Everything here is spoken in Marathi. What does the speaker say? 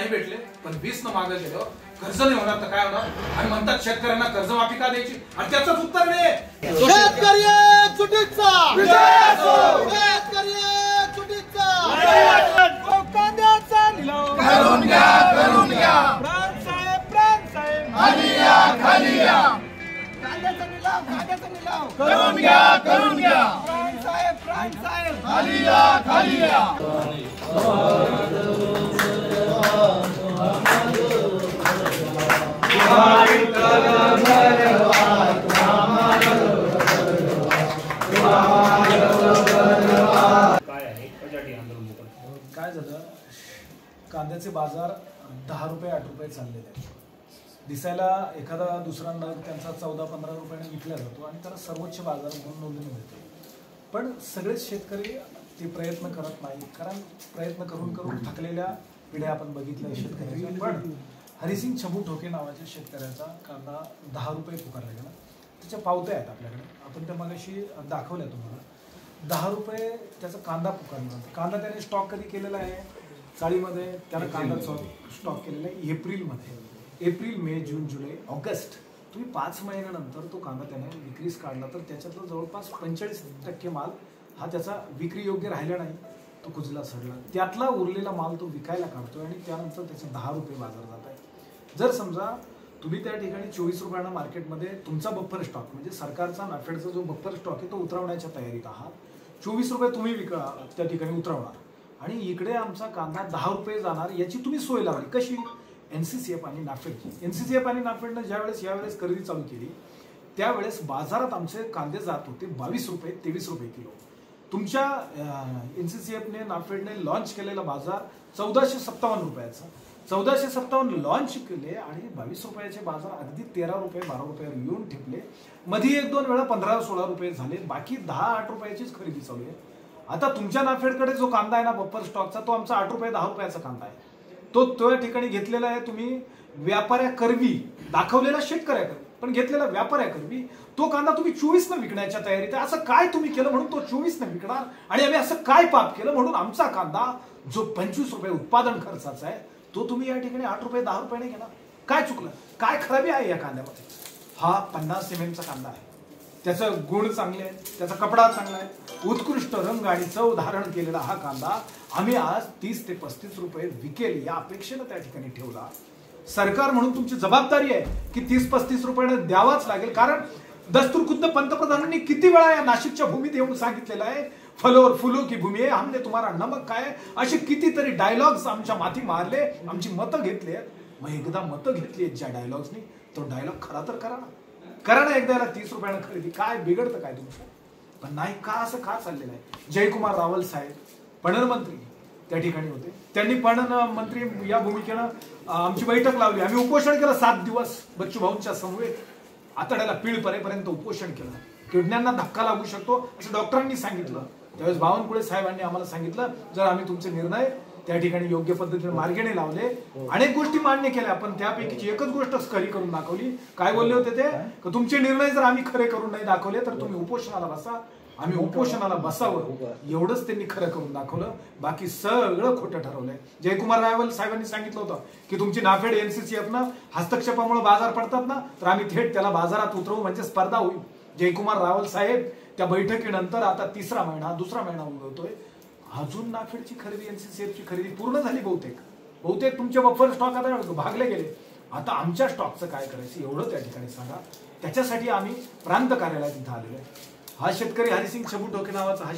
नाही भेटले, पण 20 न मागे गेलो कर्ज नाही होणार तर काय होणार? आणि म्हणतात शेतकऱ्यांना कर्जमाफी का द्यायची, आणि त्याचंच उत्तर नाही. शेतकरी चुकीचा विजय असो, शेतकरी चुकीचा कांद्याचा लिलाव करून घ्या प्राण साहेब खाली या कांद्याचा लिलाव करून घ्या प्राण साहेब खाली या काय झालं, कांद्याचे बाजार 10 रुपये 8 रुपये चाललेले आहेत. दिसायला एखादा दुसरा नग त्यांचा 14-15 रुपयाने विकला जातो आणि त्याला सर्वोच्च बाजार म्हणून नोंदणी मिळते. पण सगळेच शेतकरी ते प्रयत्न करत नाही, कारण प्रयत्न करून करून थकलेल्या पिढ्या आपण बघितल्या शेतकऱ्यांच्या. पण हरिसिंग छबू ठोके नावाच्या शेतकऱ्याचा कांदा 10 रुपये पुकारला गेला. त्याच्या पावत्या आहेत आपल्याकडे, आपण त्या मगाशी दाखवल्या तुम्हाला. 10 रुपये त्याचा कांदा पुकारला. कांदा त्याने स्टॉक कधी केलेला आहे, चाळीमध्ये त्यानं कांदा स्टॉक केलेला आहे एप्रिलमध्ये. एप्रिल, मे, जून, जुलै, ऑगस्ट, तुम्ही 5 महिन्यानंतर तो कांदा त्याने विक्रीस काढला तर त्याच्यातलं जवळपास 45% माल हा त्याचा विक्री योग्य राहिला नाही, तो कुजला सडला. त्यातला उरलेला माल तो विकायला काढतोय आणि त्यानंतर त्याचे 10 रुपये बाजार जात आहे. जर समजा तुम्ही त्या ठिकाणी 24 रुपयांना मार्केटमध्ये तुमचा बफर स्टॉक म्हणजे सरकारचा नाफेडचा जो बफर स्टॉक आहे तो उतरवण्याच्या तयारीत आहात. 24 रुपये तुम्ही विका त्या ठिकाणी उतरवणार आणि इकडे आमचा कांदा 10 रुपये जाणार, याची तुम्ही सोय लावली. कशी? NCCF आणि नाफेडची. NCCF आणि नाफेडनं ज्यावेळेस यावेळेस खरेदी चालू केली त्यावेळेस बाजारात आमचे कांदे जात होते 22 रुपये 23 रुपये किलो. तुमच्या NCCFने नाफेडने लॉन्च केलेला बाजार 1457 रुपयाचा. 1457 लॉन्च केले आणि 22 रुपयाचे बाजार अगदी 13 रुपये 12 रुपयावर येऊन ठेपले. मध्ये 1-2 वेळा 15-16 रुपये झाले, बाकी 10-8 रुपयाचीच खरेदी चालू आहे. आता तुमच्या नाफेडकडे जो कांदा आहे ना बफर स्टॉकचा, तो आमचा 8 रुपये 10 रुपयाचा कांदा आहे. तो त्या ठिकाणी घेतलेला आहे तुम्ही व्यापाऱ्याकरवी, दाखवलेला शेतकऱ्याकरवी, पण घेतलेला व्यापाऱ्याकरवी. तो कांदा तुम्ही 24 न विकण्याच्या तयारीत आहे. असं काय तुम्ही केलं म्हणून तो 24 न विकणार, आणि आम्ही असं काय पाप केलं म्हणून आमचा कांदा जो 25 रुपये उत्पादन खर्चाचा आहे तो तुम्ही या ठिकाणी 8 रुपये 10 रुपयाने घेणार? काय चुकलं? काय खराबी आहे या कांद्यामध्ये? हा 50 सिमेंटचा कांदा आहे, त्याचं गुण चांगले आहे, त्याचा कपडा चांगला आहे, उत्कृष्ट रंग आणि चव धारण केलेला हा कांदा आम्ही आज 30 ते 35 रुपये विकेल या अपेक्षेनं त्या ठिकाणी ठेवला. सरकार म्हणून तुमची जबाबदारी आहे की 30-35 रुपयाने द्यावाच लागेल, कारण दस्तूर खुद्द पंतप्रधानांनी किती वेळा या नाशिकच्या भूमीत येऊन सांगितलेलं आहे, फलोर फुलो की भूमी आहे, हमने तुम्हारा नमक काय. असे कितीतरी डायलॉग्स आमच्या माथी मारले, आमची मतं घेतली. मग एकदा मतं घेतली ज्या डायलॉग्सनी, तो डायलॉग खरा तर करा ना एकदा. याला 30 रुपयानं खरेदी, काय बिघडतं काय तुमचं? पण नाही का, असं का चाललेलं आहे? जयकुमार रावल साहेब पणन मंत्री त्या ठिकाणी होते, त्यांनी पणन मंत्री या भूमिकेनं आमची बैठक लावली. आम्ही उपोषण केलं 7 दिवस बच्चू भाऊंच्या समवेत, आतड्याला पीळ परेपर्यंत उपोषण केलं. किडण्यांना धक्का लागू शकतो असं डॉक्टरांनी सांगितलं. त्यावेळेस बावनकुळे साहेबांनी आम्हाला सांगितलं, जर आम्ही तुमचे निर्णय त्या ठिकाणी योग्य पद्धतीने मार्गेने लावले, अनेक गोष्टी मान्य केल्या, पण त्यापैकीची एकच गोष्ट खरी करून दाखवली. काय बोलले होते ते? तुमचे निर्णय जर आम्ही खरे करून नाही दाखवले तर तुम्ही उपोषणाला बसा. आम्ही उपोषणाला बसावं एवढंच त्यांनी खरं करून दाखवलं, बाकी सगळं खोटं ठरवलंय. जयकुमार रावल साहेबांनी सांगितलं होतं की तुमची नाफेड NCCFनं हस्तक्षेपामुळे बाजार पडतात ना, तर आम्ही थेट त्याला बाजारात उतरवू, म्हणजे स्पर्धा होईल. जयकुमार रावल साहेब त्या बैठकीनंतर आता 2रा महिना उगवतोय, अजून नाफेडची खरेदी NCCFची खरेदी पूर्ण झाली. बहुतेक तुमचे बफर स्टॉक आता भागले गेले. आता आमच्या स्टॉकचं काय करायचं एवढं त्या ठिकाणी सांगा. त्याच्यासाठी आम्ही प्रांत कार्यालयात इथं आलेलो आहे. हा शेतकरी हरिसिंग छबू ठोके नावाचा हा